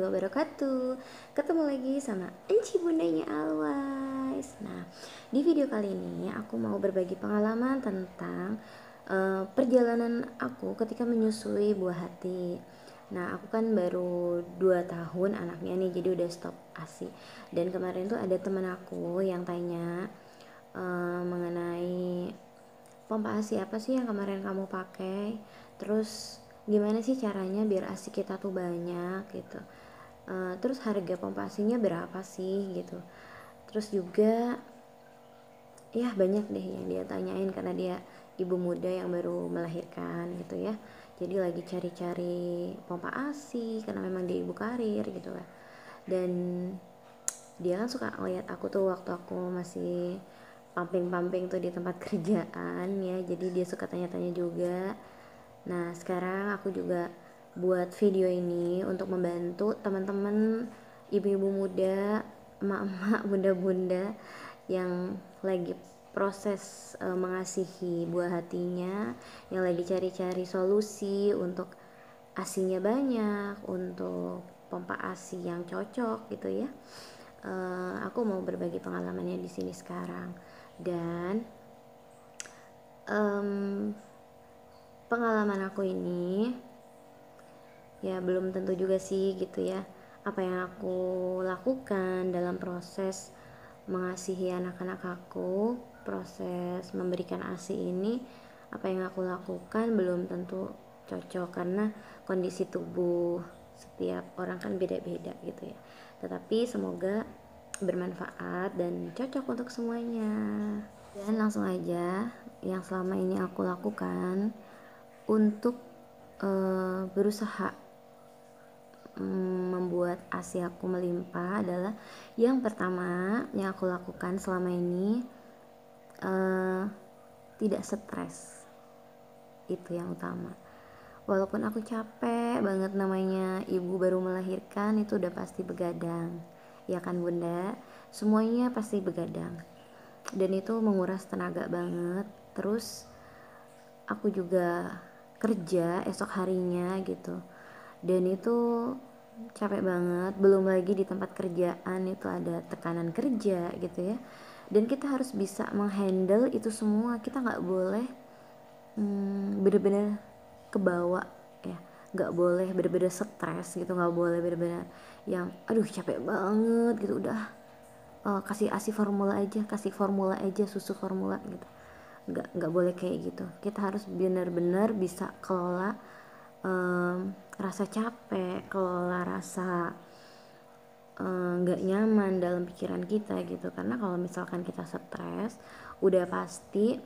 wabarakatuh. Ketemu lagi sama Enci bundanya Alwais. Nah, di video kali ini aku mau berbagi pengalaman tentang perjalanan aku ketika menyusui buah hati. Nah, aku kan baru 2 tahun anaknya nih, jadi udah stop ASI. Dan kemarin tuh ada temen aku yang tanya mengenai pompa ASI apa sih yang kemarin kamu pakai, terus gimana sih caranya biar ASI kita tuh banyak gitu, terus harga pompa ASInya berapa sih gitu. Terus juga ya banyak deh yang dia tanyain karena dia ibu muda yang baru melahirkan gitu ya, jadi lagi cari-cari pompa ASI karena memang dia ibu karir gitu lah. Dan dia kan suka ngeliat aku tuh waktu aku masih pumping tuh di tempat kerjaan ya, jadi dia suka tanya-tanya juga. Nah, sekarang aku juga buat video ini untuk membantu teman-teman ibu-ibu muda, emak-emak, bunda-bunda yang lagi proses mengasihi buah hatinya, yang lagi cari-cari solusi untuk asinya banyak, untuk pompa asi yang cocok gitu ya. Aku mau berbagi pengalamannya di sini sekarang. Dan pengalaman aku ini ya belum tentu juga sih gitu ya, apa yang aku lakukan dalam proses mengasihi anak-anak aku, proses memberikan ASI ini, apa yang aku lakukan belum tentu cocok karena kondisi tubuh setiap orang kan beda-beda gitu ya. Tetapi semoga bermanfaat dan cocok untuk semuanya. Dan langsung aja, yang selama ini aku lakukan untuk berusaha membuat ASI aku melimpah adalah, yang pertama yang aku lakukan selama ini tidak stres. Itu yang utama. Walaupun aku capek banget, namanya ibu baru melahirkan itu udah pasti begadang ya kan bunda, semuanya pasti begadang dan itu menguras tenaga banget. Terus aku juga kerja esok harinya gitu, dan itu capek banget, belum lagi di tempat kerjaan itu ada tekanan kerja gitu ya, dan kita harus bisa menghandle itu semua. Kita nggak boleh bener-bener kebawa ya, nggak boleh bener-bener stres gitu, nggak boleh bener-bener yang aduh capek banget gitu, udah kasih ASI formula aja, kasih formula aja, susu formula gitu. Nggak boleh kayak gitu. Kita harus benar-benar bisa kelola rasa capek, kelola rasa nggak nyaman dalam pikiran kita gitu. Karena kalau misalkan kita stres, udah pasti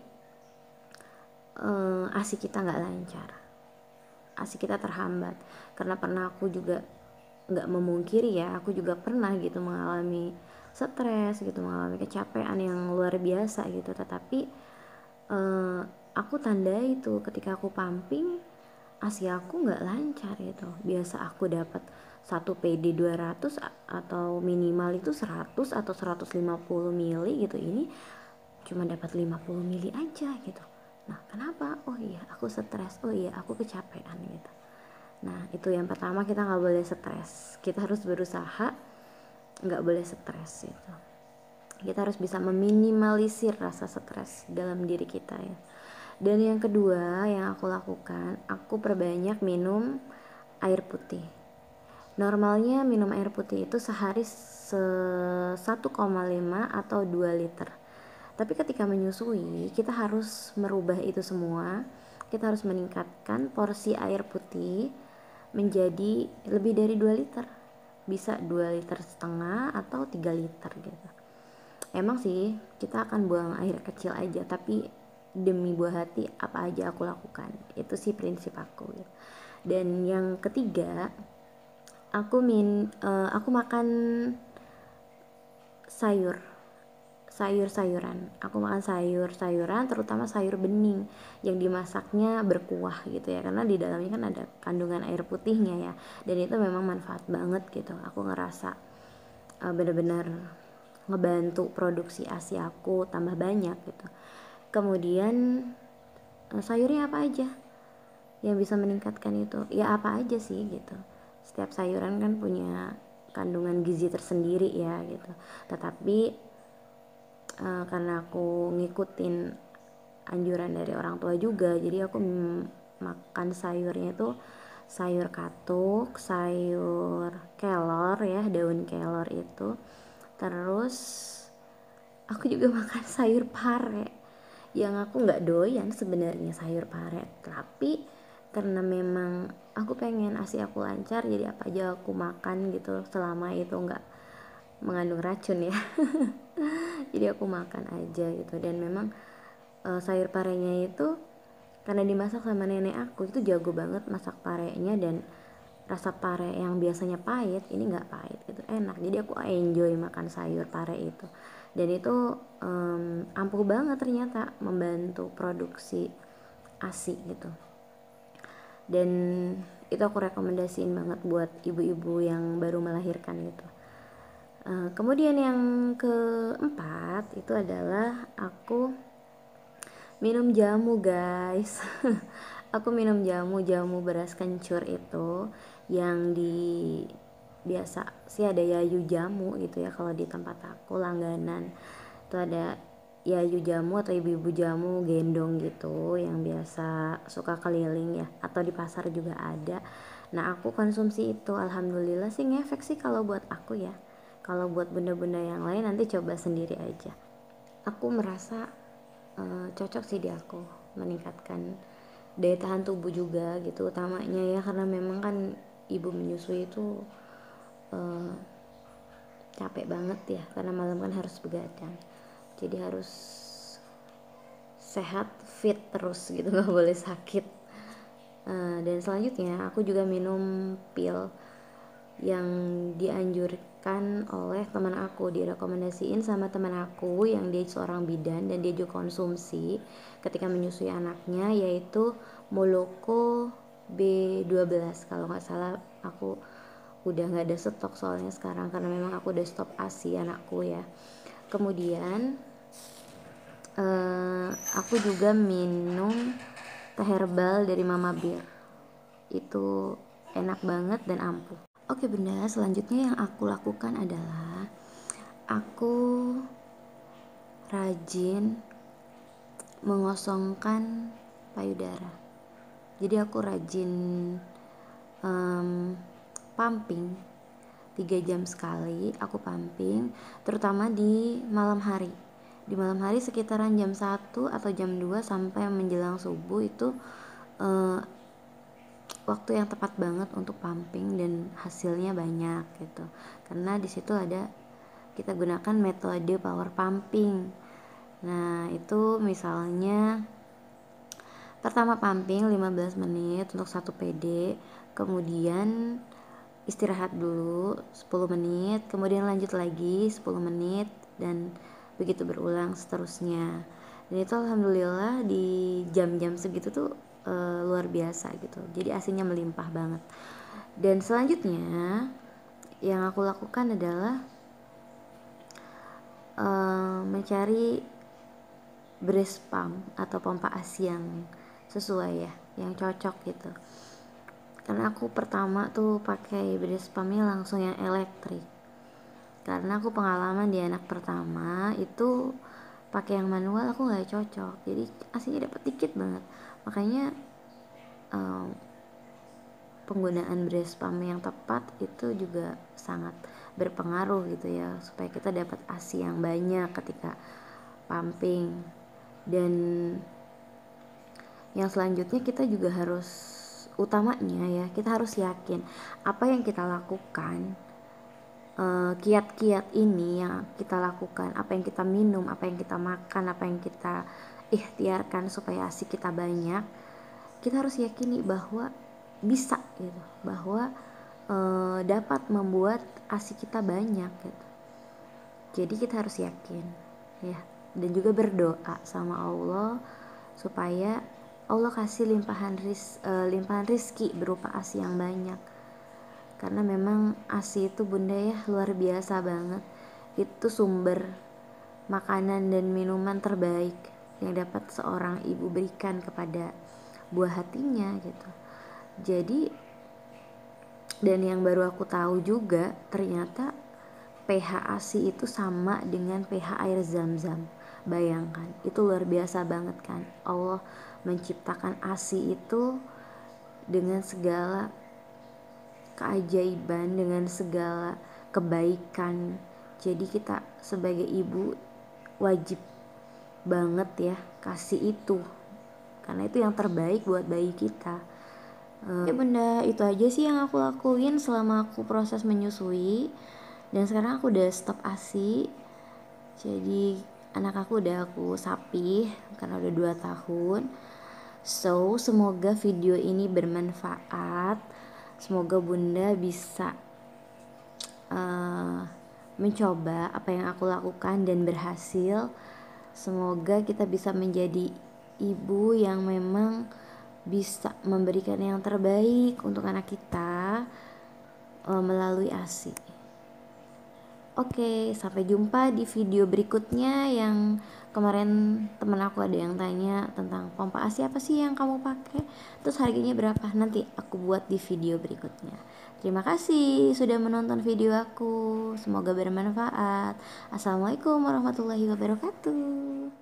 ASI kita nggak lancar, ASI kita terhambat. Karena pernah aku juga nggak memungkiri ya, aku juga pernah gitu mengalami stres gitu, mengalami kecapean yang luar biasa gitu. Tetapi aku tandai itu ketika aku pumping, ASI aku nggak lancar gitu. Biasa aku dapat 1 PD 200 atau minimal itu 100 atau 150 mili gitu, ini cuma dapat 50 mili aja gitu. Nah kenapa? Oh iya aku stres, oh iya aku kecapean gitu. Nah itu yang pertama, kita nggak boleh stres, kita harus berusaha nggak boleh stres gitu. Kita harus bisa meminimalisir rasa stres dalam diri kita ya. Dan yang kedua yang aku lakukan, aku perbanyak minum air putih. Normalnya minum air putih itu sehari 1,5 atau 2 liter. Tapi ketika menyusui, kita harus merubah itu semua. Kita harus meningkatkan porsi air putih menjadi lebih dari 2 liter. Bisa 2 liter setengah atau 3 liter gitu. Emang sih kita akan buang air kecil aja, tapi demi buah hati apa aja aku lakukan. Itu sih prinsip aku gitu. Dan yang ketiga, aku makan sayur-sayuran. Aku makan sayur-sayuran, terutama sayur bening yang dimasaknya berkuah gitu ya, karena di dalamnya kan ada kandungan air putihnya ya, dan itu memang manfaat banget gitu. Aku ngerasa benar-benar ngebantu produksi ASI aku tambah banyak gitu. Kemudian sayurnya apa aja yang bisa meningkatkan itu? Ya apa aja sih gitu. setiap sayuran kan punya kandungan gizi tersendiri ya gitu. Tetapi karena aku ngikutin anjuran dari orang tua juga, jadi aku makan sayurnya itu sayur katuk, sayur kelor ya, daun kelor itu. Terus aku juga makan sayur pare, yang aku nggak doyan sebenarnya sayur pare, tapi karena memang aku pengen ASI aku lancar, jadi apa aja aku makan gitu selama itu nggak mengandung racun ya. Jadi aku makan aja gitu. Dan memang sayur parenya itu karena dimasak sama nenek aku, itu jago banget masak parenya, dan rasa pare yang biasanya pahit ini nggak pahit gitu, enak. Jadi aku enjoy makan sayur pare itu, dan itu ampuh banget ternyata membantu produksi ASI gitu. Dan itu aku rekomendasiin banget buat ibu-ibu yang baru melahirkan gitu. Kemudian yang keempat itu adalah aku minum jamu guys. Aku minum jamu beras kencur itu, yang di biasa sih ada Yayu jamu gitu ya kalau di tempat aku langganan. Itu ada Yayu jamu atau ibu-ibu jamu gendong gitu yang biasa suka keliling ya, atau di pasar juga ada. Nah aku konsumsi itu, alhamdulillah sih ngefek sih kalau buat aku ya. Kalau buat bunda-bunda yang lain nanti coba sendiri aja. Aku merasa cocok sih di aku, meningkatkan daya tahan tubuh juga gitu utamanya ya, karena memang kan ibu menyusui itu capek banget ya, karena malam kan harus begadang, jadi harus sehat fit terus gitu, nggak boleh sakit. Dan selanjutnya aku juga minum pil yang dianjurkan oleh teman aku, direkomendasiin sama teman aku yang dia seorang bidan dan dia juga konsumsi ketika menyusui anaknya, yaitu Moloko B12 kalau nggak salah. Aku udah nggak ada stok soalnya sekarang, karena memang aku udah stop ASI anakku ya. Kemudian aku juga minum teh herbal dari Mama Bir, itu enak banget dan ampuh. Oke bunda, selanjutnya yang aku lakukan adalah aku rajin mengosongkan payudara. Jadi aku rajin pumping 3 jam sekali, aku pumping, terutama di malam hari. Di malam hari sekitaran jam 1 atau jam 2 sampai menjelang subuh itu waktu yang tepat banget untuk pumping dan hasilnya banyak gitu. Karena di situ ada, kita gunakan metode power pumping. Nah, itu misalnya pertama pumping 15 menit untuk 1 PD, kemudian istirahat dulu 10 menit, kemudian lanjut lagi 10 menit, dan begitu berulang seterusnya. Dan itu alhamdulillah di jam-jam segitu tuh luar biasa gitu, jadi asinya melimpah banget. Dan selanjutnya yang aku lakukan adalah mencari breast pump atau pompa ASI yang sesuai ya, yang cocok gitu. Karena aku pertama tuh pakai breast pumpnya langsung yang elektrik, karena aku pengalaman di anak pertama itu pakai yang manual aku nggak cocok, jadi asinya dapat dikit banget. Makanya penggunaan breast pump yang tepat itu juga sangat berpengaruh gitu ya, supaya kita dapat ASI yang banyak ketika pumping. Dan yang selanjutnya kita juga harus, utamanya ya, kita harus yakin apa yang kita lakukan, kiat-kiat ini yang kita lakukan, apa yang kita minum, apa yang kita makan, apa yang kita ikhtiarkan supaya ASI kita banyak, kita harus yakini bahwa bisa gitu, bahwa dapat membuat ASI kita banyak gitu. Jadi kita harus yakin ya, dan juga berdoa sama Allah supaya Allah kasih limpahan rizki berupa ASI yang banyak. Karena memang ASI itu bunda ya luar biasa banget, itu sumber makanan dan minuman terbaik yang dapat seorang ibu berikan kepada buah hatinya gitu. Jadi Dan yang baru aku tahu juga ternyata pH ASI itu sama dengan pH air zam-zam. Bayangkan, itu luar biasa banget kan. Allah menciptakan ASI itu dengan segala keajaiban, dengan segala kebaikan. Jadi kita sebagai ibu wajib banget ya kasih itu, karena itu yang terbaik buat bayi kita. Ya bunda, itu aja sih yang aku lakuin selama aku proses menyusui. Dan sekarang aku udah stop ASI. Jadi anak aku udah aku sapih karena udah 2 tahun. So semoga video ini bermanfaat. Semoga bunda bisa mencoba apa yang aku lakukan dan berhasil. Semoga kita bisa menjadi ibu yang memang bisa memberikan yang terbaik untuk anak kita melalui ASI. Oke, sampai jumpa di video berikutnya. Yang kemarin temen aku ada yang tanya tentang pompa ASI apa sih yang kamu pakai, terus harganya berapa, nanti aku buat di video berikutnya. Terima kasih sudah menonton video aku, semoga bermanfaat. Assalamualaikum warahmatullahi wabarakatuh.